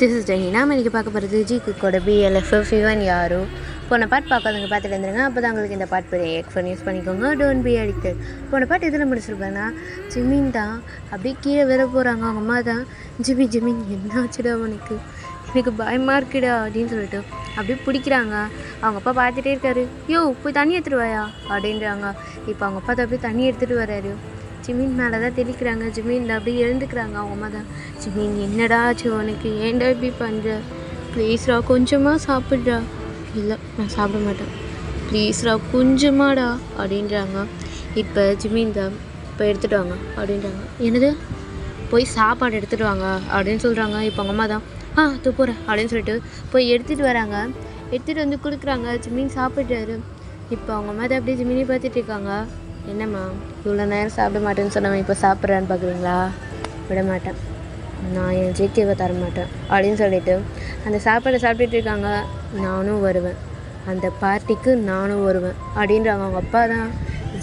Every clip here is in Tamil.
This is Jenny. நாம் இன்றைக்கி பார்க்க போகிறது ஜிக்குக்கோட பிஎல்எஃப் இவன் யாரோ போன பாட்டு பார்க்காதவங்க பார்த்துட்டு இருந்துருங்க. அப்போ தான் உங்களுக்கு இந்த பாட்டு பெரிய ஹெட்ஃபோன் யூஸ் பண்ணிக்கோங்க. Don't be addicted. போன பாட்டு எதில் முடிச்சிருப்பாங்கன்னா ஜிமின் தான் அப்படியே கீழே விட போகிறாங்க. அவங்க அம்மா தான் ஜிமின் என்னாச்சுடா அவனுக்கு, எனக்கு பயமாக இருக்குடா அப்படின்னு சொல்லிட்டு அப்படியே பிடிக்கிறாங்க. அவங்க அப்பா பார்த்துட்டே இருக்காரு. யோ போய் தண்ணி எடுத்துகிட்டு வாயா அப்படின்றாங்க. இப்போ அவங்க அப்பா தான் அப்படியே தண்ணி எடுத்துகிட்டு வர்றாரு. ஜிமின் மேலே தான் தெளிக்கிறாங்க. ஜிமின் அப்படியே எழுந்துக்கிறாங்க. அவங்க அம்மா தான் ஜிமின் என்னடா ஆச்சு உனக்கு, ஏன்டா இப்படி பண்ணுற, ப்ளீஸ்ரா கொஞ்சமாக சாப்பிட்றா. இல்லை நான் சாப்பிட மாட்டேன், ப்ளீஸ்ரா கொஞ்சமாடா அப்படின்றாங்க. இப்போ ஜிமின் தான் இப்போ எடுத்துகிட்டு வாங்க அப்படின்றாங்க. என்னது போய் சாப்பாடு எடுத்துகிட்டு வாங்க அப்படின்னு சொல்கிறாங்க. இப்போ அவங்க அம்மா தான் போகிறேன் அப்படின்னு சொல்லிட்டு போய் எடுத்துகிட்டு வராங்க. எடுத்துகிட்டு வந்து கொடுக்குறாங்க. ஜிமின் சாப்பிட்றாரு. இப்போ அவங்க அம்மா தான் அப்படியே ஜிமினி பார்த்துட்டு இருக்காங்க. என்னம்மா இவ்வளோ நேரம் சாப்பிட மாட்டேன்னு சொன்னவன் இப்போ சாப்பிட்றான்னு பார்க்குறீங்களா, விட மாட்டேன், நான் என் ஜேகேவை தர மாட்டேன் அப்படின்னு சொல்லிட்டு அந்த சாப்பாடை சாப்பிட்டுட்டு இருக்காங்க. நானும் வருவேன், அந்த பார்ட்டிக்கு நானும் வருவேன் அப்படின்றாங்க. அவங்க அப்பா தான்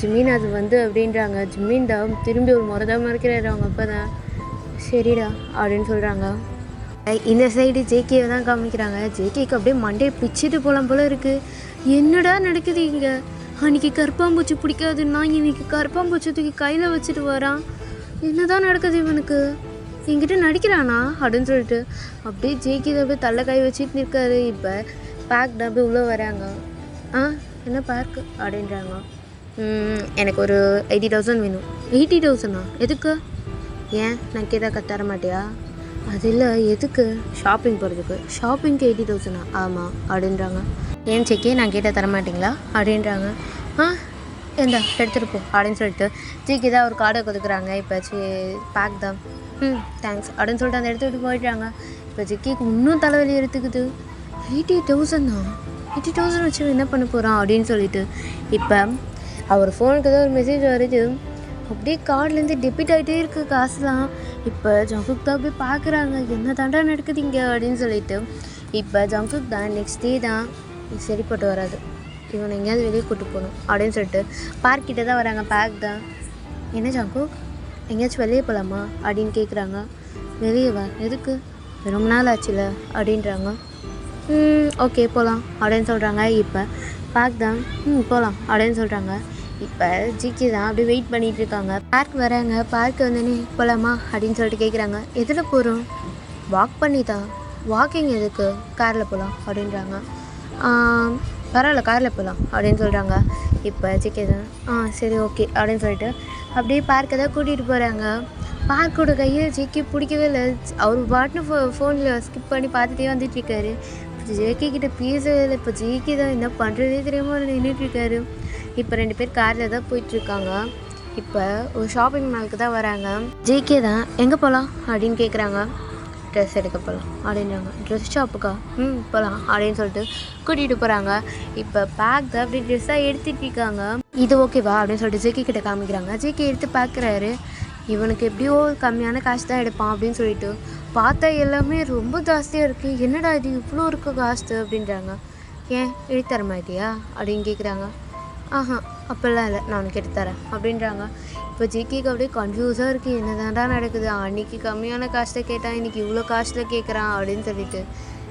ஜிமின் அது அப்படின்றாங்க. ஜிமின் தான் திரும்பி ஒரு முறை தான் மறைக்கிறாரு. அவங்க அப்பா தான் சரிடா அப்படின்னு சொல்கிறாங்க. இந்த சைடு ஜேகேவை தான் காமிக்கிறாங்க. ஜேகேக்கு அப்படியே மண்டையை பிச்சுட்டு போகலாம் போல இருக்குது. என்னடா நடக்குது இங்கே, அன்றைக்கி கருப்பாம்பூச்சி பிடிக்காதுன்னா இன்றைக்கி கருப்பாம்பூச்சி தூக்கி கையில் வச்சுட்டு வரான், என்ன தான் நடக்குது இவனுக்கு, என்கிட்ட நடிக்கிறானா அப்படின்னு சொல்லிட்டு அப்படியே ஜேகே அப்படியே தள்ள கை வச்சுட்டு நிற்காரு. இப்போ பேக் அப்படியே உள்ளே வராங்க. என்ன பார்க்கு அப்படின்றாங்க. எனக்கு ஒரு 80,000 வேணும். 80,000 எதுக்கு, ஏன் நான் கேட்டால் தர மாட்டியா, அது இல்லை எதுக்கு, ஷாப்பிங் போகிறதுக்கு. ஷாப்பிங்க்கு 80,000 ஆமாம் அப்படின்றாங்க. ஏன் செக்கே நான் கேட்டால் தரமாட்டிங்களா அப்படின்றாங்க. ஏண்டா எடுத்துகிட்டு போ அப்படின்னு சொல்லிட்டு ஜிக்கு தான் ஒரு கார்டை கொடுக்குறாங்க. இப்போ பேக் தான் தேங்க்ஸ் அப்படின்னு சொல்லிட்டு அந்த எடுத்துகிட்டு போயிட்டாங்க. இப்போ ஜிக்கிக்கு இன்னும் தலைவலி எடுத்துக்குது. 80,000 80,000 வச்சு என்ன பண்ண போகிறான் அப்படின்னு சொல்லிட்டு இப்போ அவர் ஃபோனுக்கு தான் ஒரு மெசேஜ் வருது. அப்படியே கார்ட்லேருந்து டெபிட் ஆகிட்டே இருக்குது காசுலாம். இப்போ ஜங்குக் தான் அப்படியே பார்க்குறாங்க, என்ன தாண்டா நடக்குது இங்கே அப்படின்னு சொல்லிட்டு. இப்போ ஜங்குக் தான் நெக்ஸ்ட் டே தான் சரிப்பட்டு வராது, இவனை எங்கேயாவது வெளியே கூட்டு போகணும் அப்படின்னு சொல்லிட்டு பார்க்கிட்ட தான் வராங்க. பேக் தான் என்ன ஜங்குக் எங்கேயாச்சும் வெளியே போகலாமா அப்படின்னு கேட்குறாங்க. வெளியே வா, எதுக்கு, ரொம்ப நாள் ஆச்சுல அப்படின்றாங்க. ஓகே போகலாம் அப்படின்னு சொல்கிறாங்க. இப்போ பேக் தான் போகலாம் அப்படின்னு சொல்கிறாங்க. இப்போ ஜிக்கி தான் அப்படியே வெயிட் பண்ணிகிட்டு இருக்காங்க. பார்க் வராங்க. பார்க் வந்தோடனே போகலாமா அப்படின்னு சொல்லிட்டு கேட்குறாங்க. எதில் போகிறோம், வாக் பண்ணி தான், வாக்கிங் எதுக்கு, காரில் போகலாம் அப்படின்றாங்க. பரவாயில்ல காரில் போகலாம் அப்படின்னு சொல்கிறாங்க. இப்போ ஜிக்கே தான் சரி ஓகே அப்படின்னு சொல்லிட்டு அப்படியே பார்க்கை தான் கூட்டிகிட்டு போகிறாங்க. பார்க்கோட கையை ஜேகே பிடிக்கவே இல்லை. அவர் பாட்டுன்னு ஃபோனில் ஸ்கிப் பண்ணி பார்த்துட்டே வந்துட்டுருக்காரு. ஜேகே கிட்டே பேசவே இல்லை. இப்போ ஜேகே தான் என்ன பண்ணுறதே தெரியாமல் நின்றுட்டுருக்காரு. இப்போ 2 பேர் காரில் தான் போயிட்டுருக்காங்க. இப்போ ஒரு ஷாப்பிங் மாலுக்கு தான் வராங்க. ஜேகே தான் எங்கே போகலாம் அப்படின்னு கேட்குறாங்க. ட்ரெஸ் எடுக்க போகலாம் அப்படின்றாங்க. ட்ரெஸ் ஷாப்புக்கா, போகலாம் அப்படின்னு சொல்லிட்டு கூட்டிகிட்டு போகிறாங்க. இப்போ பேக் தான் அப்படி ட்ரெஸ்ஸாக எடுத்துகிட்டு இருக்காங்க. இது ஓகேவா அப்படின்னு சொல்லிட்டு ஜேகே கிட்ட காமிக்கிறாங்க. ஜேகே எடுத்து பார்க்குறாரு. இவனுக்கு எப்படியோ கம்மியான காசு தான் எடுப்பான் அப்படின்னு சொல்லிட்டு பார்த்தா எல்லாமே ரொம்ப ஜாஸ்தியாக இருக்குது. என்னடா இது இவ்வளோ இருக்குது காசு அப்படின்றாங்க. ஏன் எடுத்து தர மாட்டியா அப்படின்னு கேட்குறாங்க. அப்போல்லாம் இல்லை, நான் உனக்கு எடுத்து தரேன் அப்படின்றாங்க. இப்போ ஜிக்கிக்கு அப்படியே கன்ஃபியூஸாக இருக்குது, என்ன தாண்டா நடக்குது, அன்றைக்கி கம்மியான காசில் கேட்டால் இன்றைக்கி இவ்வளோ காசில் கேட்குறான் அப்படின்னு சொல்லிட்டு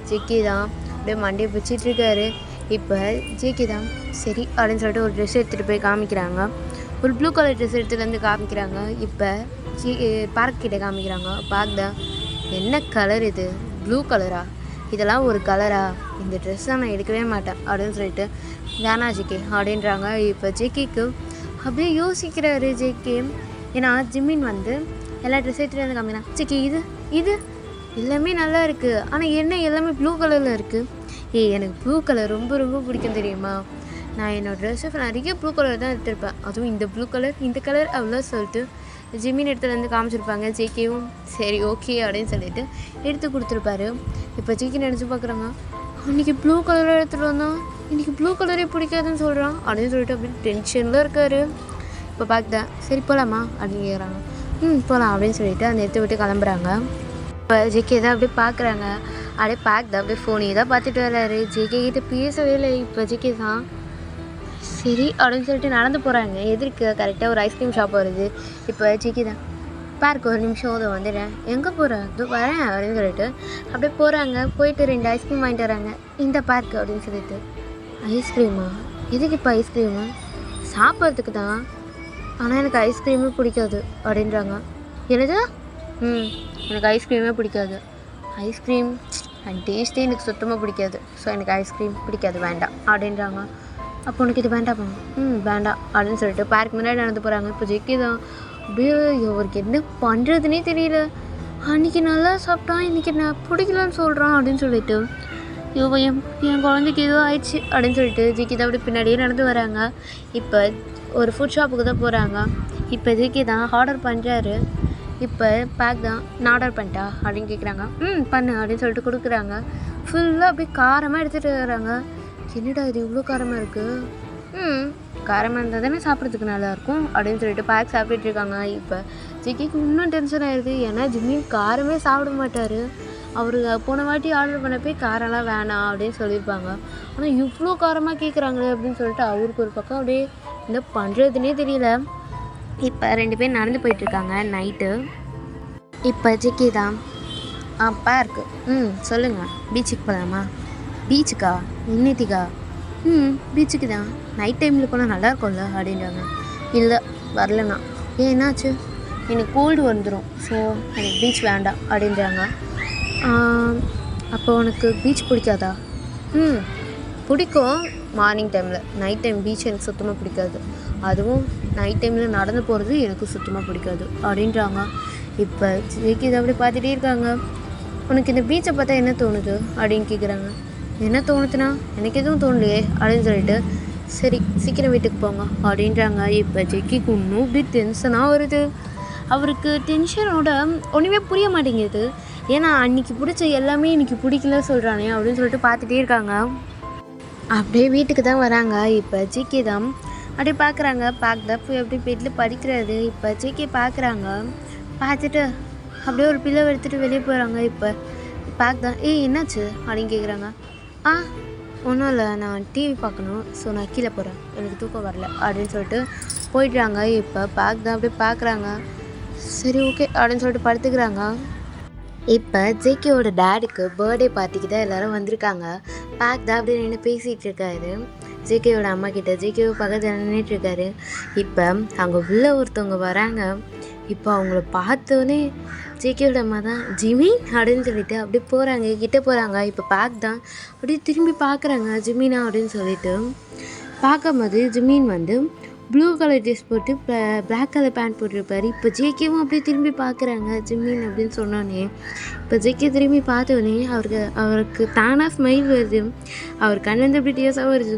ஜிக்கி தான் அப்படியே மண்டையை பிடிச்சிட்ருக்காரு. இப்போ ஜிக்கி தான் சரி அப்படின்னு சொல்லிட்டு ஒரு ட்ரெஸ் எடுத்துகிட்டு போய் காமிக்கிறாங்க. ஒரு ப்ளூ கலர் ட்ரெஸ் எடுத்துகிட்டு வந்து காமிக்கிறாங்க. இப்போ பார்க் கிட்டே காமிக்கிறாங்க. பார்க் தான் என்ன கலர் இது, ப்ளூ கலரா, இதெல்லாம் ஒரு கலரா, இந்த ட்ரெஸ்ஸை நான் எடுக்கவே மாட்டேன் அப்படின்னு சொல்லிட்டு வேணா ஜிகே அப்படின்றாங்க. இப்போ ஜேகேக்கு அப்படியே யோசிக்கிறாரு ஜேகே. ஏன்னா ஜிமின் எல்லா ட்ரெஸ் எடுத்துகிட்டு வந்து காமிக்கிறான். ஜிகே இது எல்லாமே நல்லா இருக்குது, ஆனால் என்ன எல்லாமே ப்ளூ கலரில் இருக்குது. எனக்கு ப்ளூ கலர் ரொம்ப ரொம்ப பிடிக்கும் தெரியுமா, நான் என்னோடய ட்ரெஸ்ஸை நிறைய ப்ளூ கலர் தான் எடுத்துருப்பேன், அதுவும் இந்த ப்ளூ கலர் இந்த கலர் அவ்வளோ சொல்லிட்டு ஜிமின் எடுத்துகிட்டு வந்து காமிச்சிருப்பாங்க. ஜேகேவும் சரி ஓகே அப்படின்னு சொல்லிட்டு எடுத்து கொடுத்துருப்பாரு. இப்போ ஜேகே நினச்சி பார்க்குறாங்க, அன்றைக்கி ப்ளூ கலராக எடுத்துகிட்டு வந்தான், இன்றைக்கி ப்ளூ கலரே பிடிக்காதுன்னு சொல்கிறான் அப்படின்னு சொல்லிட்டு அப்படி டென்ஷனில் இருக்கார். இப்போ பார்த்தேன் சரி போகலாமா அப்படின்னு கேட்குறாங்க. போகலாம் அப்படின்னு சொல்லிட்டு அந்த இடத்த விட்டு கிளம்புறாங்க. இப்போ ஜேகே தான் அப்படியே பார்க்குறாங்க. அப்படியே பேக் தான் அப்படியே ஃபோனே தான் பார்த்துட்டு வர்றாரு. ஜேகே கிட்ட பேசவே இல்லை. இப்போ ஜேகே தான் சரி அப்படின்னு சொல்லிட்டு நடந்து போகிறாங்க. எதிர்க்கு கரெக்டாக ஒரு ஐஸ்கிரீம் ஷாப் வருது. இப்போ ஜேகே தான் பார்க் ஒரு நிமிஷம் ஓத வந்துடுறேன், எங்கே போகிற, இது வரேன் அப்படின்னு சொல்லிட்டு அப்படியே போகிறாங்க. போயிட்டு 2 ஐஸ்கிரீம் வாங்கிட்டு வராங்க. இந்த பார்க் அப்படின்னு சொல்லிட்டு. ஐஸ்கிரீமா? எதுக்கு இப்போ ஐஸ்கிரீமு? சாப்பிட்றதுக்கு தான், ஆனால் எனக்கு ஐஸ்கிரீமே பிடிக்காது அப்படின்றாங்க. என்னது? எனக்கு ஐஸ்கிரீமே பிடிக்காது. ஐஸ்கிரீம் அண்ட் டேஸ்ட்டே எனக்கு சுத்தமாக பிடிக்காது. ஸோ எனக்கு ஐஸ்கிரீம் பிடிக்காது, வேண்டாம் அப்படின்றாங்க. அப்போ உனக்கு இது வேண்டாமா? வேண்டாம் அப்படின்னு சொல்லிட்டு பார்க் முன்னாடி நடந்து போகிறாங்க. இப்போ ஜெக்கி தான் அப்படியே அவருக்கு என்ன பண்ணுறதுனே தெரியல. அன்றைக்கி நல்லா சாப்பிட்டான், இன்றைக்கி நான் பிடிக்கலன்னு சொல்கிறான் அப்படின்னு சொல்லிட்டு என் குழந்தைக்கு ஏதோ ஆயிடுச்சு அப்படின்னு சொல்லிட்டு ஜிக்கி தான் அப்படி பின்னாடியே நடந்து வராங்க. இப்போ ஒரு ஃபுட் ஷாப்புக்கு தான் போகிறாங்க. இப்போ ஜிக்கி தான் ஆர்டர் பண்ணுறாரு. இப்போ பேக் தான், நான் ஆர்டர் பண்ணிட்டா அப்படின்னு கேட்குறாங்க. பண்ணு அப்படின்னு சொல்லிட்டு கொடுக்குறாங்க. ஃபுல்லாக அப்படியே காரமாக எடுத்துகிட்டு வராங்க. என்னடா இது இவ்வளோ காரமாக இருக்குது? காரமாக இருந்தால் தானே சாப்பிட்றதுக்கு நல்லாயிருக்கும் அப்படின்னு சொல்லிட்டு பேக் சாப்பிட்டுட்டு இருக்காங்க. இப்போ ஜிக்கிக்கு இன்னும் டென்ஷன் ஆயிடுது. ஏன்னா ஜிம்மி காரமே சாப்பிட மாட்டார். அவர் போன வாட்டி ஆர்டர் பண்ணப்போ காரம்லாம் வேணாம் அப்படின்னு சொல்லியிருப்பாங்க. ஆனால் இவ்வளோ காரமாக கேட்குறாங்களே அப்படின்னு சொல்லிட்டு அவருக்கு ஒரு பக்கம் அப்படியே என்ன பண்ணுறதுனே தெரியல. இப்போ 2 பேர் நடந்து போயிட்டுருக்காங்க நைட்டு. இப்போ ஜிக்கி தான் பார்க்கு. சொல்லுங்கள், பீச்சுக்கு போகலாமா? பீச்சுக்கா? இன்னித்திக்கா? பீச்சுக்கு தான். நைட் டைமில் போனால் நல்லா இருக்கும்ல அப்படின்றாங்க. இல்லை வரலண்ணா. என்னாச்சு? எனக்கு கோல்டு வந்துடும், ஸோ எனக்கு பீச் வேண்டாம் அப்படின்றாங்க. அப்போ உனக்கு பீச் பிடிக்காதா? பிடிக்கும் மார்னிங் டைமில். நைட் டைம் பீச் எனக்கு சுத்தமாக பிடிக்காது. அதுவும் நைட் டைமில் நடந்து போகிறது எனக்கு சுத்தமாக பிடிக்காது அப்படின்றாங்க. இப்போ ஜெக்கி இதை அப்படி பார்த்துட்டே இருக்காங்க. உனக்கு இந்த பீச்சை பார்த்தா என்ன தோணுது அப்படின்னு கேட்குறாங்க. என்ன தோணுதுன்னா எனக்கு எதுவும் தோணலையே அப்படின்னு சொல்லிட்டு சரி சீக்கிரம் வீட்டுக்கு போங்க அப்படின்றாங்க. இப்போ ஜெக்கிக்கு இன்னும் இப்படி டென்ஷனாக வருது. அவருக்கு டென்ஷனோட ஒன்றுமே புரிய மாட்டேங்குது. ஏன்னா அன்றைக்கி பிடிச்ச எல்லாமே இன்றைக்கி பிடிக்கல சொல்கிறானே அப்படின்னு சொல்லிட்டு பார்த்துட்டே இருக்காங்க. அப்படியே வீட்டுக்கு தான் வராங்க. இப்போ ஜிக்கி தான் அப்படியே பார்க்குறாங்க. பார்க்குதா போய் அப்படியே பெட்டில் படிக்கிறாரு. இப்போ ஜிக்கி பார்க்குறாங்க. பார்த்துட்டு அப்படியே ஒரு பிள்ளை எடுத்துகிட்டு வெளியே போகிறாங்க. இப்போ பார்க்குதான் என்னாச்சு அப்படின்னு கேட்குறாங்க. ஒன்றும் இல்லை, நான் டிவி பார்க்கணும், ஸோ நான் கீழே போகிறேன், எனக்கு தூக்கம் வரல அப்படின்னு சொல்லிட்டு போயிடுறாங்க. இப்போ பார்க்குதான் அப்படியே பார்க்குறாங்க. சரி ஓகே அப்படின்னு சொல்லிட்டு படுத்துக்கிறாங்க. இப்போ ஜேகேவோட டேடுக்கு பர்த்டே பார்ட்டிக்கு தான் எல்லோரும் வந்திருக்காங்க. பேக் தான் அப்படியே நின்று பேசிகிட்டு இருக்காரு ஜேகேவோட அம்மா கிட்ட. ஜேகேவை பக்கத்தில் நின்றுட்டுருக்காரு. இப்போ அங்கே உள்ள ஒருத்தவங்க வராங்க. இப்போ அவங்கள பார்த்தோன்னே ஜேகேவோட அம்மா தான் ஜிமின் அப்படின்னு சொல்லிட்டு அப்படியே போகிறாங்க, கிட்டே போகிறாங்க. இப்போ பேக் தான் அப்படியே திரும்பி பார்க்குறாங்க ஜிமினா அப்படின்னு சொல்லிட்டு. பார்க்கும்போது ஜிமின் வந்து ப்ளூ கலர் ட்ரெஸ் போட்டு பிளாக் கலர் பேண்ட் போட்டிருப்பாரு. இப்போ ஜேகேவும் அப்படியே திரும்பி பார்க்குறாங்க ஜிமின் அப்படின்னு சொன்னோன்னே. இப்போ ஜேகே திரும்பி பார்த்தோன்னே அவருக்கு தானாக ஸ்மைல் வருது. அவர் கண்ணிலேருந்து அப்படி டேஸாக வருது.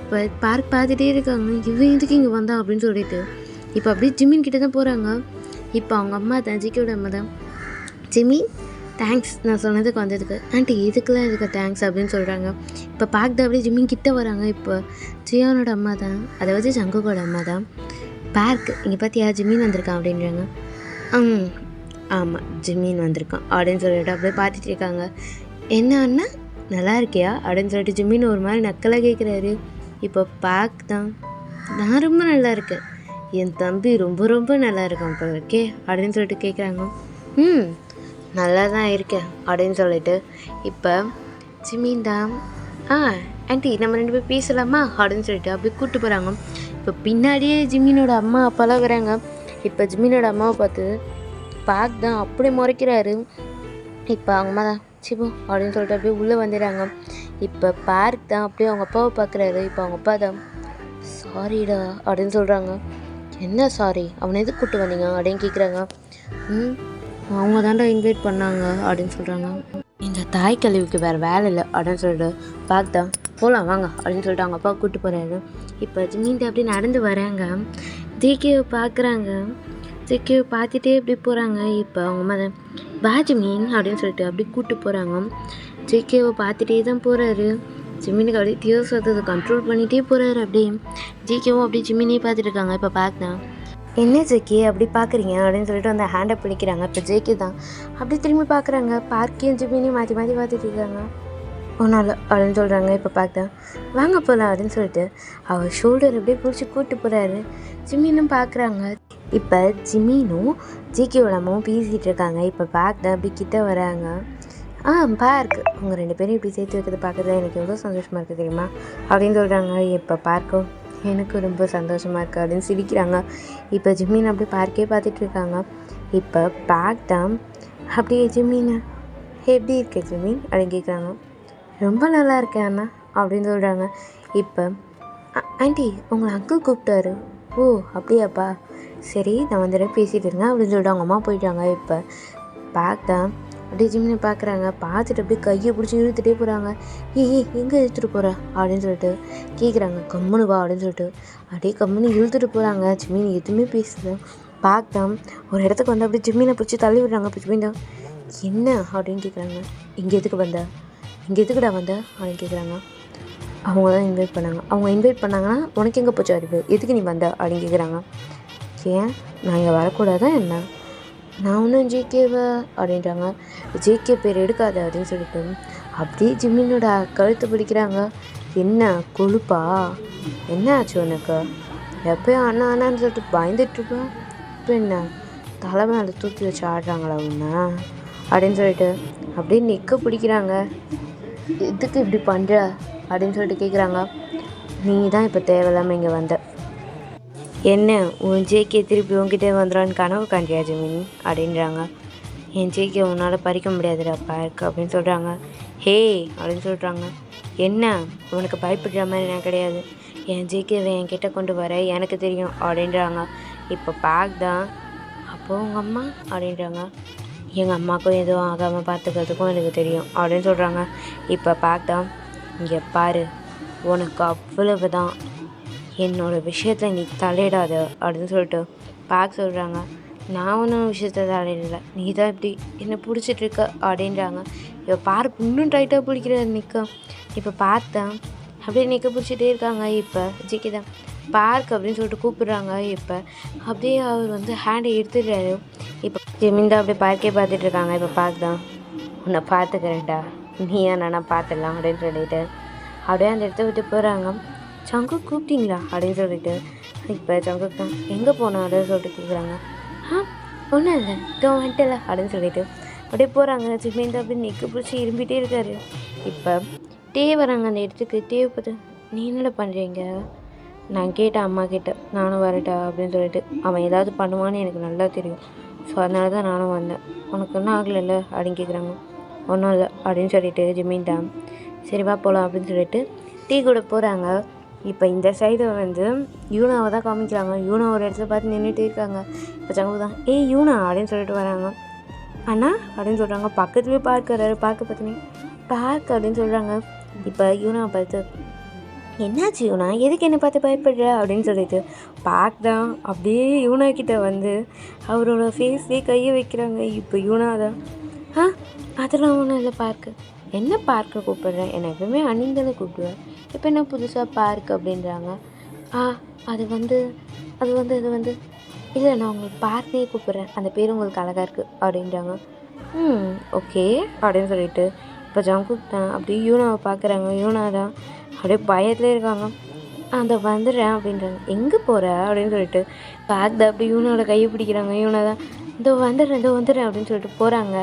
இப்போ பார்க் பார்த்துட்டே இருக்காங்க, இவன் எதுக்கு இங்கே வந்தான் அப்படின்னு சொல்லிட்டு. இப்போ அப்படியே ஜிமின் கிட்டே தான் போகிறாங்க. இப்போ அவங்க அம்மா தான், ஜேகேவோட அம்மா தான். ஜிமின் தேங்க்ஸ் நான் சொன்னதுக்கு வந்ததுக்கு. ஆண்டி இதுக்கெல்லாம் இதுக்கு தேங்க்ஸ் அப்படின்னு சொல்கிறாங்க. இப்போ பார்க் அப்படியே ஜிமின் கிட்டே வராங்க. இப்போ ஜியானோட அம்மா தான், அதாவது ஜங்குக்கோட அம்மா தான். பார்க் இங்கே பார்த்தியா ஜிமின் வந்திருக்கான் அப்படின்றாங்க. ஆமாம் ஜிமின் வந்திருக்கான் அப்படின்னு சொல்லிட்டு அப்படியே பார்த்துட்டு இருக்காங்க. என்ன அண்ணா நல்லா இருக்கியா அப்படின்னு சொல்லிட்டு ஜிமின் ஒரு மாதிரி நக்கலாக கேட்குறாரு. இப்போ பார்க் தான் நான் ரொம்ப நல்லா இருக்கேன், என் தம்பி ரொம்ப ரொம்ப நல்லா இருக்கான் போல இருக்கே அப்படின்னு சொல்லிட்டு கேட்குறாங்க. நல்லா தான் இருக்கேன் அப்படின்னு சொல்லிட்டு இப்போ ஜிமின் தான் ஆண்டி நம்ம 2 பேர் பேசலாமா அப்படின்னு சொல்லிட்டு அப்படியே கூப்பிட்டு போகிறாங்க. இப்போ பின்னாடியே ஜிமினோட அம்மா அப்பாலாம் வராங்க. இப்போ ஜிமினோட அம்மாவை பார்த்து பார்க் தான் அப்படியே முறைக்கிறாரு. இப்போ அவங்க அம்மா தான் சிபோ அப்படின்னு சொல்லிட்டு அப்படியே உள்ளே வந்துடுறாங்க. இப்போ பார்க் தான் அப்படியே அவங்க அப்பாவை பார்க்குறாரு. இப்போ அவங்க அப்பா தான் சாரிடா அப்படின்னு சொல்கிறாங்க. என்ன சாரி, அவனை எதுக்கு கூப்பிட்டு வந்தீங்க அப்படின்னு கேட்குறாங்க. அவங்க தாண்டா இன்வைட் பண்ணாங்க அப்படின்னு சொல்கிறாங்க. இந்த தாய் கழிவுக்கு வேறு வேலை இல்லை அப்படின்னு சொல்லிட்டு பார்த்தா போகலாம் வாங்க அப்படின்னு சொல்லிட்டு அவங்க அப்பா கூப்பிட்டு போகிறாரு. இப்போ ஜிமின் அப்படி நடந்து வராங்க. ஜேகேவை பார்க்குறாங்க. ஜேகேவை பார்த்துட்டே இப்படி போகிறாங்க. இப்போ அவங்க அம்மா வா ஜிமின் அப்படின்னு சொல்லிட்டு அப்படி கூப்பிட்டு போகிறாங்க. ஜேகேவை பார்த்துட்டே தான் போகிறாரு. ஜிமினுக்கு அப்படியே தியோஸ் அதை கண்ட்ரோல் பண்ணிகிட்டே போகிறாரு. அப்படியே ஜேகேவும் அப்படியே ஜிமினே பார்த்துட்டு இருக்காங்க. இப்போ பார்த்தான் என்ன ஜேகே அப்படி பார்க்குறீங்க அப்படின்னு சொல்லிட்டு அந்த ஹேண்டை பிடிக்கிறாங்க. இப்போ ஜேகே தான் அப்படி திரும்பி பார்க்குறாங்க. பார்க்கையும் ஜிமினையும் மாற்றி மாற்றி பார்த்துட்டு இருக்காங்க. ஒன்றும் இல்லை அப்படின்னு சொல்கிறாங்க. இப்போ பார்த்தேன் வாங்க போகலாம் அப்படின்னு சொல்லிட்டு அவர் ஷோல்டர் அப்படியே பிடிச்சி கூப்பிட்டு போகிறாரு. ஜிமினும் பார்க்குறாங்க. இப்போ ஜிமினும் ஜிகேவோட அம்மாவும் பேசிகிட்டு இருக்காங்க. இப்போ பார்க் தான் அப்படி கிட்ட வராங்க. பார்க் அவங்க 2 பேரும் இப்படி சேர்த்து வைக்கிறது பார்க்குறது எனக்கு எவ்வளோ சந்தோஷமாக இருக்குது தெரியுமா அப்படின்னு சொல்கிறாங்க. இப்போ பார்க்கும் எனக்கு ரொம்ப சந்தோஷமாக இருக்குது அப்படின்னு சிரிக்கிறாங்க. இப்போ ஜிமின் அப்படி பார்க்கே பார்த்துட்ருக்காங்க. இப்போ பார்க் தான் அப்படியே ஜிமின் எப்படி இருக்கு ஜிமின் அப்படின்னு கேட்குறாங்க. ரொம்ப நல்லா இருக்கேன் அண்ணா அப்படின்னு சொல்கிறாங்க. இப்போ ஆண்டி உங்களை அங்கிள் கூப்பிட்டாரு. ஓ அப்படியாப்பா, சரி நான் வந்துட்டு பேசிகிட்டு இருந்தேன் அப்படின்னு சொல்லிட்டு அவங்க அம்மா போயிட்டாங்க. இப்போ பார்க் தான் அப்படியே ஜிமினை பார்க்குறாங்க. பார்த்துட்டு அப்படியே கையை பிடிச்சி இழுத்துட்டே போகிறாங்க. எங்கே இழுத்துட்டு போகிற அப்படின்னு சொல்லிட்டு கேட்குறாங்க. கம்முனு வா அப்படின்னு சொல்லிட்டு அப்படியே கம்முன்னு இழுத்துட்டு போகிறாங்க. ஜிமின் எதுவுமே பேசுது. பார்க் தான் ஒரு இடத்துக்கு வந்து அப்படியே ஜிமினை பிடிச்சி தள்ளி விடுறாங்க. இப்போ ஜிமின் தான் என்ன அப்படின்னு கேட்குறாங்க. இங்கே எதுக்கு வந்த, இங்கே எதுக்குடா வந்த அப்படின்னு கேட்குறாங்க. அவங்க தான் இன்வைட் பண்ணாங்க. அவங்க இன்வைட் பண்ணாங்கன்னா உனக்கு எங்கே போச்சு அறிவு, எதுக்கு நீ வந்த அப்படின்னு கேட்குறாங்க. ஏன் நான் இங்கே வரக்கூடாதா என்ன, நான் ஒன்றும் ஜிகேவா அப்படின்றாங்க. ஜிகே பேர் எடுக்காத அப்படின்னு சொல்லிட்டு அப்படியே ஜிமினோட கழுத்து பிடிக்கிறாங்க. என்ன கொழுப்பா, என்ன ஆச்சு உனக்கு, எப்போயும் அண்ணா அண்ணான்னு சொல்லிட்டு பயந்துட்டுருப்பேன், இப்போ என்ன தலை மேலே தூக்கி வச்சு ஆடுறாங்களா உன்ன அப்படின்னு சொல்லிட்டு அப்படியே நிற்க பிடிக்கிறாங்க. எதுக்கு இப்படி பண்ணுற அப்படின்னு சொல்லிட்டு கேட்குறாங்க. நீ தான் இப்போ தேவையில்லாமல் இங்கே வந்த, என்ன உன் ஜேகே திருப்பி உங்ககிட்ட வந்துடான்னு கனவு காண்டியா ஜிமின் அப்படின்றாங்க. என் ஜேகே உன்னால் பறிக்க முடியாதுடா பார்க் அப்படின்னு சொல்கிறாங்க. ஹே அப்படின்னு சொல்கிறாங்க. என்ன உனக்கு பயப்படுற மாதிரி நான் கிடையாது, என் ஜேகேவை என்கிட்ட கொண்டு வர எனக்கு தெரியும் அப்படின்றாங்க. இப்போ பார்க் தான் அப்போது உங்கள் அம்மா அப்படின்றாங்க. எங்கள் அம்மாவுக்கும் எதுவும் ஆகாமல் பார்த்துக்கிறதுக்கும் எனக்கு தெரியும் அப்படின்னு சொல்கிறாங்க. இப்போ பார்க் தான் இங்கே பாரு, உனக்கு அவ்வளவு தான், என்னோடய விஷயத்தில் நீ தலையிடாத அப்படின்னு சொல்லிட்டு பார்க் சொல்கிறாங்க. நான் ஒன்றும் விஷயத்த தலையிடலை, நீ தான் இப்படி என்னை பிடிச்சிட்ருக்க அப்படின்றாங்க. இப்போ பார்க் இன்னும் டைட்டாக பிடிக்கிற நிற்க. இப்போ பார்த்தேன் அப்படியே நிற்க பிடிச்சிட்டே இருக்காங்க. இப்போ ஜிகே தான் பார்க் அப்படின்னு சொல்லிட்டு கூப்பிடுறாங்க. இப்போ அப்படியே அவர் வந்து ஹேண்டை எடுத்துடுறாரு. இப்போ ஜிமின் அப்படியே பார்க்கே பார்த்துட்ருக்காங்க. இப்போ பார்க் தான் உன்னை பார்த்துக்கிறேன்டா, நீ ஏன்னா பார்த்துடலாம் அப்படின்னு சொல்லிட்டு அப்படியே அந்த இடத்த விட்டு போகிறாங்க. சங்கு கூப்பிட்டீங்களா அப்படின்னு சொல்லிட்டு இப்போ சங்கு தான் எங்கே போனோம் அப்படின்னு சொல்லிட்டு கேட்குறாங்க. ஒன்றும் இல்லை இதோ வந்துட்டல அப்படின்னு சொல்லிட்டு அப்படியே போகிறாங்க. ஜிமின் தான் அப்படி நிற்க பிடிச்சி இரும்பிகிட்டே இருக்காரு. இப்போ டே வராங்க அந்த இடத்துக்கு. தேவைப்பது நீ என்னடா பண்ணுறீங்க, நான் கேட்டேன் அம்மா கிட்ட நானும் வரட்டா அப்படின்னு சொல்லிட்டு, அவன் ஏதாவது பண்ணுவான்னு எனக்கு நல்லா தெரியும், ஸோ அதனால தான் நானும் வந்தேன், உனக்கு ஒன்றும் ஆகலைல்ல அப்படின்னு கேட்குறாங்க. ஒன்றும் இல்லை அப்படின்னு சொல்லிட்டு ஜிமின் தான் சரி வா போகலாம் அப்படின்னு சொல்லிட்டு டீ கூட போகிறாங்க. இப்போ இந்த சைடு வந்து யூனாவை தான் காமிக்கிறாங்க. யூனா ஒரு இடத்துல பார்த்து நின்றுட்டே இருக்காங்க. இப்போ சங்கு தான் யூனா அப்படின்னு சொல்லிட்டு வராங்க. அண்ணா அப்படின்னு சொல்கிறாங்க. பக்கத்துலேயே பார்க்குறாரு. பார்க்க பார்த்தீங்க பார்க் அப்படின்னு சொல்கிறாங்க. இப்போ யூனாவை பார்த்து என்னாச்சு யூனா, எதுக்கு என்னை பார்த்து பயப்படுற அப்படின்னு சொல்லிட்டு பார்க் தான் அப்படியே யூனா கிட்ட வந்து அவரோட ஃபேஸ்லேயே கையை வைக்கிறாங்க. இப்போ யூனா தான் அதெல்லாம் ஒன்றும் இல்லை பார்க்கு, என்ன பார்க்க கூப்பிடுறேன், என்னை எப்பவுமே அணிந்தானே கூப்பிடுவேன், இப்போ என்ன புதுசாக பார்க் அப்படின்றாங்க. அது வந்து இல்லை நான் உங்களுக்கு பார்க்கே கூப்பிட்றேன், அந்த பேர் உங்களுக்கு அழகாக இருக்குது அப்படின்றாங்க. ஓகே அப்படின்னு சொல்லிட்டு இப்போ ஜங்குக் தான் அப்படியே யூனாவை பார்க்குறாங்க. யூனா தான் அப்படியே பயத்துலேயே இருக்காங்க. அந்த வந்துடுறேன் அப்படின்றாங்க. எங்கே போகிற அப்படின்னு சொல்லிட்டு பார்க் தான் அப்படி யூனாவோட கையை பிடிக்கிறாங்க. யூனா தான் இதோ வந்துடுறேன் அப்படின்னு சொல்லிட்டு போகிறாங்க.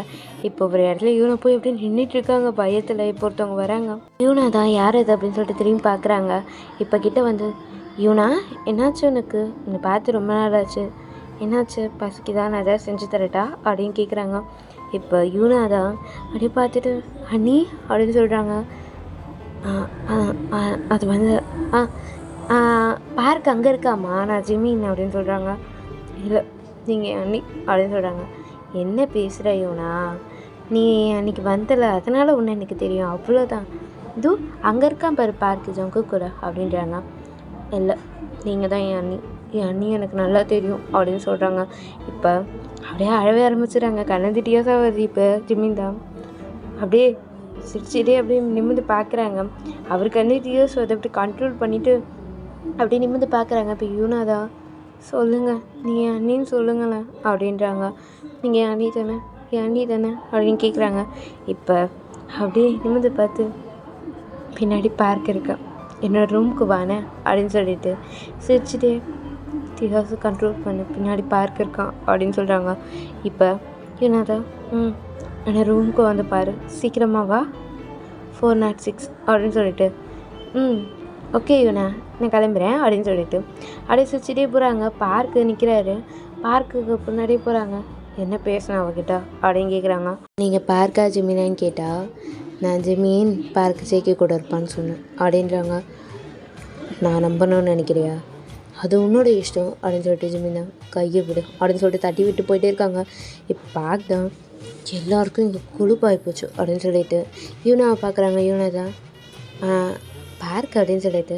இப்போ ஒரு இடத்துல யூனா போய் அப்படியே நின்றுட்டு இருக்காங்க பயத்தில். இப்போ ஒருத்தவங்க வராங்க. யூனா தான் யார் அது அப்படின்னு சொல்லிட்டு திரும்பி பார்க்குறாங்க. இப்போ கிட்ட வந்து யூனா என்னாச்சு உனக்கு, உன்னை பார்த்து ரொம்ப நாள் ஆச்சு, என்னாச்சு பசிக்குதான், நான் எதாவது செஞ்சு தரட்டா அப்படின்னு கேட்குறாங்க. இப்போ யூனா தான் அப்படியே பார்த்துட்டு அண்ணி அப்படின்னு சொல்கிறாங்க. அது வந்து பார்க் அங்கே இருக்காம்மா, நான் ஜிமின் அப்படின்னு சொல்கிறாங்க. இல்லை நீங்கள் அண்ணி அப்படின்னு சொல்கிறாங்க. என்ன பேசுகிற யூனா, நீ அன்றைக்கி வந்தல அதனால் ஒன்று எனக்கு தெரியும் அவ்வளோதான், இதோ அங்கே இருக்கான் பாரு பார்க்கு ஜங்கு கூட அப்படின்றாங்க. இல்லை நீங்கள் தான் என் அண்ணி எனக்கு நல்லா தெரியும் அப்படின்னு சொல்கிறாங்க. இப்போ அப்படியே அழவே ஆரம்பிச்சிடுறாங்க. கண்ணந்திட்டியாக வருது. இப்போ ஜிமின் தான் அப்படியே சிரிச்சிட்டே அப்படியே நிமிர்ந்து பார்க்குறாங்க. அவருக்கு வந்து டியர்ஸ் அதை அப்படி கண்ட்ரோல் பண்ணிவிட்டு அப்படியே நிமிர்ந்து பார்க்குறாங்க. இப்போ யூனா தான் சொல்லுங்கள் நீங்கள் அண்ணின்னு சொல்லுங்களேன் அப்படின்றாங்க. நீங்கள் என் அண்ணி தானே அப்படின்னு கேட்குறாங்க. இப்போ அப்படியே நிமிர்ந்து பார்த்து பின்னாடி பார்க் இருக்கேன், என்னோடய ரூமுக்கு வானே அப்படின்னு சொல்லிட்டு சிரிச்சுட்டே தியாஸை கண்ட்ரோல் பண்ணு, பின்னாடி பார்க் இருக்கான் அப்படின்னு சொல்கிறாங்க. இப்போ யூனாதா ஆனால் ரூமுக்கு வந்து பாரு, சீக்கிரமாக வா, 406 அப்படின்னு சொல்லிட்டு ஓகே யூனா நான் கிளம்புறேன் அப்படின்னு சொல்லிட்டு அப்படியே சுற்றிட்டே போகிறாங்க. பார்க்கு நிற்கிறாரு, பார்க்குக்கு பின்னாடியே போகிறாங்க. என்ன பேசினா அவகிட்ட அப்படின்னு கேட்குறாங்க. நீங்கள் பார்க்கா ஜெமீனான்னு கேட்டால் நான் ஜெமீன் பார்க்கு ஜெயிக்க கூட இருப்பான்னு சொன்னேன் அப்படின்றாங்க. நான் நம்பணும்னு நினைக்கிறியா, அது உன்னோட இஷ்டம் அப்படின்னு சொல்லிட்டு ஜெமீன் தான் கையை விடு அப்படின்னு சொல்லிட்டு தட்டி விட்டு போயிட்டே இருக்காங்க. இப்போ பார்க் தான் எல்லாருக்கும் இங்கே கொழுப்பாகி போச்சு அப்படின்னு சொல்லிட்டு யூனாவை பார்க்குறாங்க. யூனா தான் பார்க் அப்படின்னு சொல்லிட்டு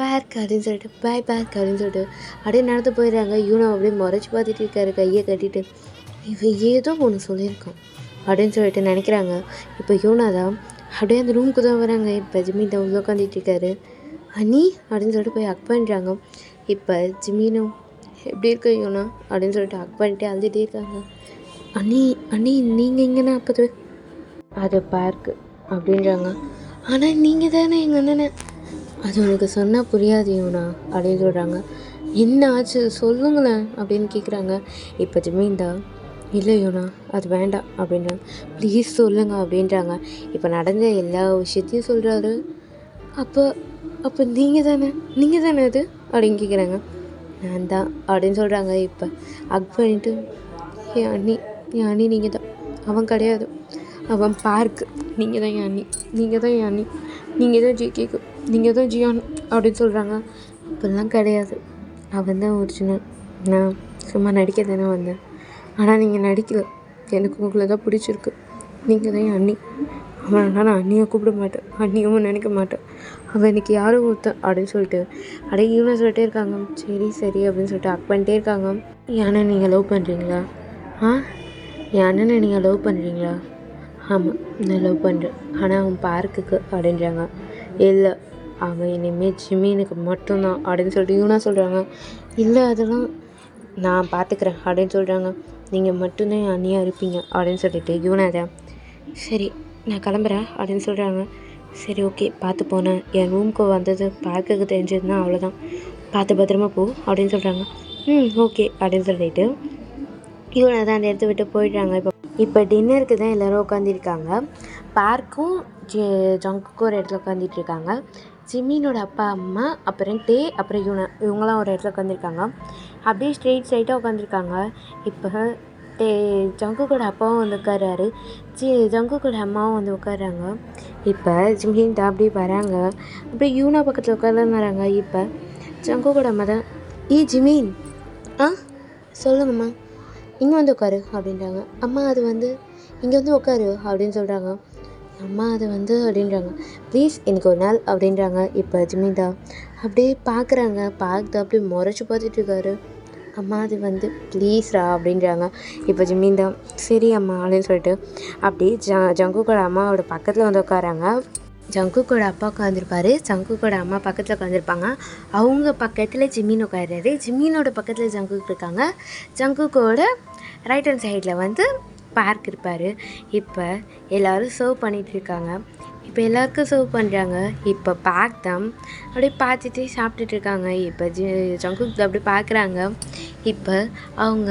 பார்க் அப்படின்னு சொல்லிட்டு பாய் பார்க் அப்படின்னு சொல்லிட்டு அப்படியே நடந்து போயிடுறாங்க. யூனா அப்படியே முறைச்சி பார்த்துட்டு இருக்காரு கையை கட்டிட்டு. இவன் ஏதோ ஒன்று சொல்லியிருக்கான் அப்படின்னு சொல்லிட்டு நினைக்கிறாங்க. இப்போ யூனா தான் அப்படியே அந்த ரூமுக்கு தான் வராங்க. இப்போ ஜிம்மி தான் உள்ள உட்காந்துட்டு இருக்காரு. அண்ணி அப்படின்னு சொல்லிட்டு போய் ஹக் பண்ணுறாங்க. இப்போ ஜிம்மினும் எப்படி இருக்க யூனா அப்படின்னு சொல்லிட்டு ஹக் பண்ணிட்டு அழுதுகிட்டே இருக்காங்க. அண்ணி அண்ணி நீங்கள் எங்கன்னா அப்போது அது பார்க்கு அப்படின்றாங்க. ஆனால் நீங்கள் தானே எங்கள் அண்ணனை, அது உனக்கு சொன்னால் புரியாது யூனா அப்படின்னு சொல்கிறாங்க. என்ன ஆச்சு சொல்லுங்களேன் அப்படின்னு கேட்குறாங்க. இப்போ ஜிம்மின் தான் இல்லை யூனா அது வேண்டாம் அப்படின்றாங்க. ப்ளீஸ் சொல்லுங்க அப்படின்றாங்க. இப்போ நடந்த எல்லா விஷயத்தையும் சொல்கிறாரு. அப்போ நீங்கள் தானே அது அப்படின்னு கேட்குறாங்க. நான் தான் அப்படின்னு சொல்கிறாங்க. இப்போ ஹக் பண்ணிவிட்டு என் அண்ணி நீங்கள் தான், அவன் கிடையாது, அவன் பார்க்கு, நீங்கள் தான் என் அண்ணி, நீங்கள் தான் ஜிகேக்கு, நீங்கள் தான் ஜியான் அப்படின்னு சொல்கிறாங்க. அப்படிலாம் கிடையாது, அவன் தான் ஒரிஜினல், நான் சும்மா நடிக்க தானே வந்தேன், ஆனால் நீங்கள் நடிக்கல, எனக்கு உங்களை தான் பிடிச்சிருக்கு, நீங்கள் தான் என் அண்ணி, அவனால் நான் அண்ணியை கூப்பிட மாட்டேன், அண்ணியும் நினைக்க மாட்டேன், அவன் எனக்கு யாரும் ஒருத்தன் அப்படின்னு சொல்லிட்டு அப்படியே இவனை சொல்லிட்டே இருக்காங்க. சரி அப்படின்னு சொல்லிட்டு ஹக் பண்ணிட்டே இருக்காங்க. என் அண்ணன் நீங்கள் லவ் பண்ணுறீங்களா? என் அண்ணனை நீங்கள் லவ் பண்ணுறீங்களா? ஆமாம் நான் லவ் பண்ணுறேன், ஆனால் அவன் பார்க்குக்கு அப்படின்றாங்க. இல்லை அவன் இனிமேல் ஜிம்மினுக்கு மட்டும்தான் அப்படின்னு சொல்லிட்டு யூனா சொல்கிறாங்க. இல்லை அதெல்லாம் நான் பார்த்துக்கிறேன் அப்படின்னு சொல்கிறாங்க. நீங்கள் மட்டும்தான் என் அண்ணியாக இருப்பீங்க அப்படின்னு சொல்லிட்டு யூனா தான் சரி நான் கிளம்புறேன் அப்படின்னு சொல்கிறாங்க. சரி ஓகே பார்த்து போனேன், என் ரூமுக்கு வந்தது பார்க்குக்கு தெரிஞ்சதுன்னா அவ்வளோதான், பார்த்து பத்திரமா போ அப்படின்னு சொல்கிறாங்க. ஓகே அப்படின்னு சொல்லிட்டு யூனா தான் அந்த இடத்த விட்டு போயிடுறாங்க. இப்போ டின்னருக்கு தான் எல்லோரும் உட்காந்துருக்காங்க. பார்க்கும் ஜங்குக்கும் ஒரு இடத்துல உட்காந்துட்டு இருக்காங்க. ஜிம்மினோட அப்பா அம்மா அப்புறம் அப்புறம் இவங்களாம் ஒரு இடத்துல உட்காந்துருக்காங்க. அப்படியே ஸ்ட்ரைட்டாக உட்காந்துருக்காங்க. இப்போ ஜங்குக்கோட அப்பாவும் வந்து உட்காராரு, ஜங்குக்கோட அம்மாவும் வந்து உட்காராங்க. இப்போ ஜிம்மின் தான் அப்படியே வராங்க, அப்படியே யூனா பக்கத்தில் உட்காரலான்னு வராங்க. இப்போ ஜங்குக்கோட அம்மா தான் ஜிம்மின் சொல்லுங்கம்மா இங்கே வந்து உட்காரு அப்படின்றாங்க. அம்மா அது வந்து இங்கே வந்து உட்காரு அப்படின்னு சொல்கிறாங்க. அம்மா அது வந்து அப்படின்றாங்க. ப்ளீஸ் எனக்கு ஒரு நாள் அப்படின்றாங்க. இப்போ ஜிம்மின் தான் அப்படியே பார்க்குறாங்க. பார்த்து அப்படியே முறைச்சி பார்த்துட்டு இருக்காரு. அம்மா அது வந்து ப்ளீஸ்ரா அப்படின்றாங்க. இப்போ ஜிம்மின் தான் சரி அம்மா அப்படின்னு சொல்லிட்டு அப்படியே ஜங்குக்கோட அம்மாவோட பக்கத்தில் வந்து உட்காராங்க. ஜங்குக்கோட அப்பா உட்காந்துருப்பாரு, ஜங்குக்கோட அம்மா பக்கத்தில் உட்காந்துருப்பாங்க. அவங்க பக்கத்தில் ஜிம்மின் உட்காராரு, ஜிம்மினோட பக்கத்தில் ஜங்குக் இருக்காங்க. ஜங்குக்கோட ரைட் ஹேண்ட் சைடில் வந்து பார்க் இருப்பார். இப்போ எல்லோரும் சர்வ் பண்ணிகிட்ருக்காங்க. இப்போ எல்லாருக்கும் சர்வ் பண்ணுறாங்க. இப்போ பார்க் தான் அப்படியே பார்த்துட்டே சாப்பிட்டுட்ருக்காங்க. இப்போ ஜங்குக் அப்படி பார்க்குறாங்க. இப்போ அவங்க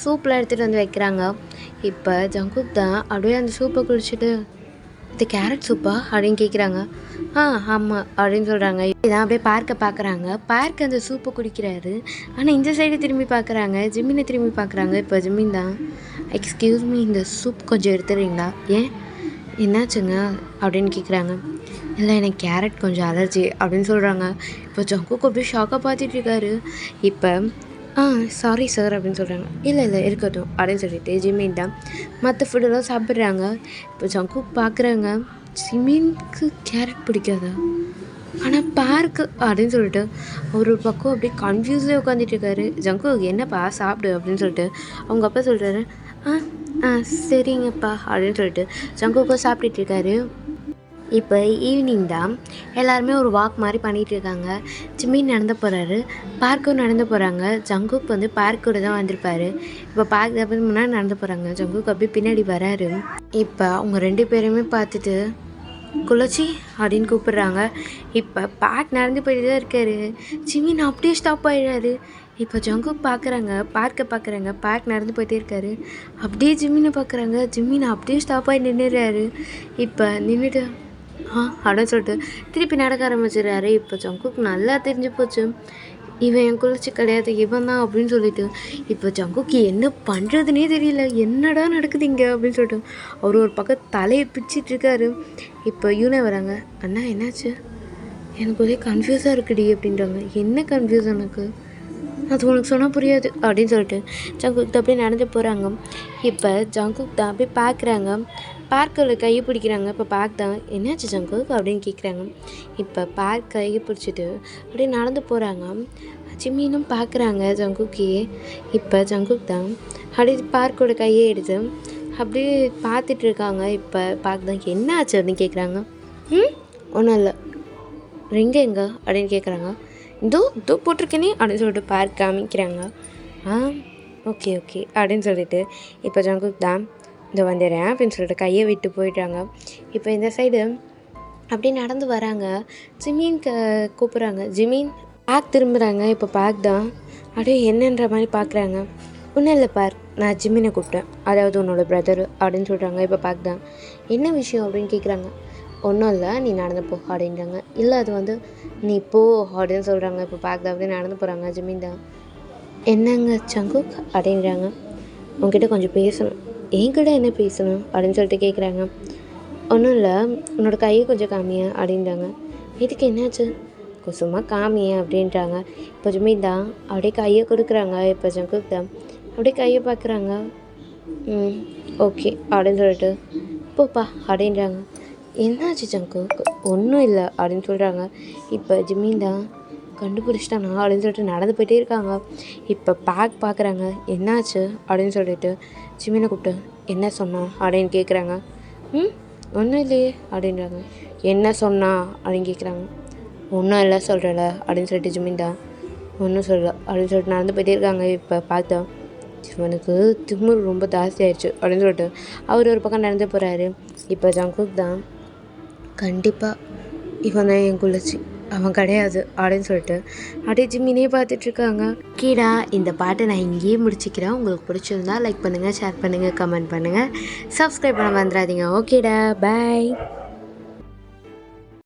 சூப்பெலாம் எடுத்துகிட்டு வந்து வைக்கிறாங்க. இப்போ ஜங்குக் தான் அப்படியே அந்த சூப்பை குடிச்சிட்டு இது கேரட் சூப்பா அப்படின்னு கேட்குறாங்க. ஆமாம் அப்படின்னு சொல்கிறாங்க. இதான் அப்படியே பார்க்குறாங்க. பார்க் அந்த சூப்பை குடிக்கிறாரு. ஆனால் இந்த சைடு திரும்பி பார்க்குறாங்க, ஜிம்மினை திரும்பி பார்க்குறாங்க. இப்போ ஜிம்மின் தான் எக்ஸ்கியூஸ் மீ இந்த சூப் கொஞ்சம் எடுத்துறீங்களா, ஏன் என்னாச்சுங்க அப்படின்னு கேட்குறாங்க. இல்லை எனக்கு கேரட் கொஞ்சம் அலர்ஜி அப்படின்னு சொல்கிறாங்க. இப்போ ஜங்குக்கு அப்படியே ஷாக்காக பார்த்துட்ருக்காரு. இப்போ சாரி சார் அப்படின்னு சொல்கிறாங்க. இல்லை இருக்கட்டும் அப்படின்னு சொல்லிட்டு ஜிம்மின் தான் மற்ற ஃபுட்டெல்லாம் சாப்பிட்றாங்க. இப்போ ஜங்குக் பார்க்குறாங்க, ஜிம்மினுக்கு கேரட் பிடிக்காதா, ஆனால் பார்க்கு அப்படின்னு சொல்லிட்டு ஒரு பக்கம் அப்படியே கன்ஃபியூஸ்லேயே உட்காந்துட்டு இருக்காரு. ஜங்குக் என்னப்பா சாப்பிடு அப்படின்னு சொல்லிட்டு அவங்க அப்பா சொல்கிறாரு. சரிங்கப்பா அப்படின்னு சொல்லிட்டு ஜங்குக்கும் சாப்பிட்டுட்டு இருக்காரு. இப்போ ஈவினிங் தான் எல்லாருமே ஒரு வாக் மாதிரி பண்ணிகிட்டு இருக்காங்க. ஜிம்மின் நடந்து போகிறாரு, பார்க்கும் நடந்து போகிறாங்க. ஜங்குக் வந்து பார்க்கோட தான் வந்திருப்பார். இப்போ பார்க் அப்படி முன்னாடி நடந்து போகிறாங்க, ஜங்குக் அப்படியே பின்னாடி வராரு. இப்போ அவங்க 2 பேருமே பார்த்துட்டு குளச்சி அப்படின்னு கூப்பிட்றாங்க. இப்போ பார்க் நடந்து போயிட்டு தான் இருக்காரு. ஜிம்மின் அப்படியே ஸ்டாப் ஆகிடுறாரு. இப்போ ஜங்குக் பார்க்குறாங்க. பார்க் நடந்து போயிட்டே இருக்காரு. அப்படியே ஜிம்மினை பார்க்குறாங்க. ஜிம்மினை அப்படியே ஸ்டாப் ஆகி நின்றுறாரு. இப்போ நின்றுட்டு அப்படின்னு சொல்லிட்டு திருப்பி நடக்க ஆரம்பிச்சிடுறாரு. இப்போ ஜங்குக் நல்லா தெரிஞ்சு போச்சு, இவன் என் குளிர்ச்சி கிடையாது, இவன் தான் அப்படின்னு சொல்லிட்டு. இப்போ ஜங்குக்கு என்ன பண்ணுறதுனே தெரியல, என்னடா நடக்குது இங்கே அப்படின்னு சொல்லிட்டு அவர் ஒரு பக்கம் தலையை பிச்சுட்டு இருக்காரு. இப்போ யூனே வராங்க. அண்ணா என்னாச்சு, எனக்கு ஒரே கன்ஃபியூஸாக இருக்குடி அப்படின்றாங்க. என்ன கன்ஃபியூஸ் எனக்கு, அது உனக்கு சொன்னால் புரியாது அப்படின்னு சொல்லிட்டு ஜங்குக் தான் அப்படியே நடந்து போகிறாங்க. இப்போ ஜங்குக் தான் அப்படியே பார்க்குறாங்க. பார்க்கில் கையை பிடிக்கிறாங்க. இப்போ பார்க் தான் என்னாச்சு ஜங்குக் அப்படின்னு கேட்குறாங்க. இப்போ பார்க் கையை பிடிச்சிட்டு அப்படியே நடந்து போகிறாங்க. ஜிம்மினும் பார்க்குறாங்க ஜங்குக்கே. இப்போ ஜங்குக் தான் அப்படியே பார்க்கோட கையை எடுத்து அப்படியே பார்த்துட்டு இருக்காங்க. இப்போ பார்க் தான் என்னாச்சு அப்படின்னு கேட்குறாங்க. ஒன்றும் இல்லை, ரிங்க எங்க அப்படின்னு கேட்குறாங்க. இதோ போட்டிருக்கேனே அப்படின்னு சொல்லிட்டு பார்க் காமிக்கிறாங்க. ஓகே அப்படின்னு சொல்லிட்டு இப்போ ஜங்குக் தான் இதோ வந்துடுறேன் அப்படின்னு சொல்லிட்டு கையை விட்டு போயிட்டாங்க. இப்போ இந்த சைடு அப்படியே நடந்து வராங்க. ஜிமின் கூப்பிட்றாங்க. ஜிமின் பார்க் திரும்புகிறாங்க. இப்போ பார்க் தான் அப்படியே என்னன்ற மாதிரி பார்க்குறாங்க. ஒன்றும் இல்லை பார்க், நான் ஜிமினை கூப்பிட்டேன், அதாவது உன்னோட பிரதரு அப்படின்னு சொல்கிறாங்க. இப்போ பார்க் தான் என்ன விஷயம் அப்படின்னு கேட்குறாங்க. ஒன்றும் இல்லை, நீ நடந்து போ அப்படின்றாங்க. இல்லை அது வந்து நீ போ அப்படின்னு சொல்கிறாங்க. இப்போ பார்க்க அப்படியே நடந்து போகிறாங்க. ஜிமின் தான் என்னங்க ஜங்குக் அப்படின்றாங்க. உங்ககிட்ட கொஞ்சம் பேசணும். என்கிட்ட என்ன பேசணும் அப்படின்னு சொல்லிட்டு கேட்குறாங்க. ஒன்றும் இல்லை, உன்னோட கையை கொஞ்சம் காமிய அப்படின்றாங்க. இதுக்கு என்னாச்சு, சும்மா காமிய அப்படின்றாங்க. இப்போ ஜிமின் தான் அப்படியே கையை கொடுக்குறாங்க. இப்போ ஜங்குக் தான் அப்படியே கையை பார்க்குறாங்க. ஓகே அப்படின்னு சொல்லிட்டு போப்பா அப்படின்றாங்க. என்னாச்சு ஜங்குக், ஒன்றும் இல்லை அப்படின்னு சொல்கிறாங்க. இப்போ ஜிமின் தான் கண்டுபிடிச்சிட்டானா அப்படின்னு சொல்லிட்டு நடந்து போயிட்டே இருக்காங்க. இப்போ பார்க்குறாங்க. என்னாச்சு அப்படின்னு சொல்லிட்டு ஜிமினை கூப்பிட்டு என்ன சொன்னான் அப்படின்னு கேட்குறாங்க. ஒன்றும் இல்லையே அப்படின்றாங்க. என்ன சொன்னா அப்படின்னு கேட்குறாங்க. ஒன்றும் இல்லை சொல்கிறல அப்படின்னு சொல்லிட்டு ஜிமின் தான் ஒன்றும் சொல்லலை அப்படின்னு சொல்லிட்டு நடந்து போயிட்டே இருக்காங்க. இப்போ பார்த்தா இவனுக்கு திமிரு ரொம்ப ஜாஸ்தி ஆயிடுச்சு அப்படின்னு சொல்லிட்டு அவர் ஒரு பக்கம் நடந்து போகிறாரு. இப்போ ஜங்குக் தான் கண்டிப்பாக இவன் தான் என் குளிர்ச்சி, அவன் கிடையாது அப்படின்னு சொல்லிட்டு அப்படியே ஜிம்மினே பார்த்துட்ருக்காங்க. கீடா இந்த பாட்டை நான் இங்கேயே முடிச்சுக்கிறேன். உங்களுக்கு பிடிச்சிருந்தா லைக் பண்ணுங்கள், ஷேர் பண்ணுங்கள், கமெண்ட் பண்ணுங்கள், சப்ஸ்கிரைப் பண்ண வந்துடாதீங்க. ஓகேடா, பாய்.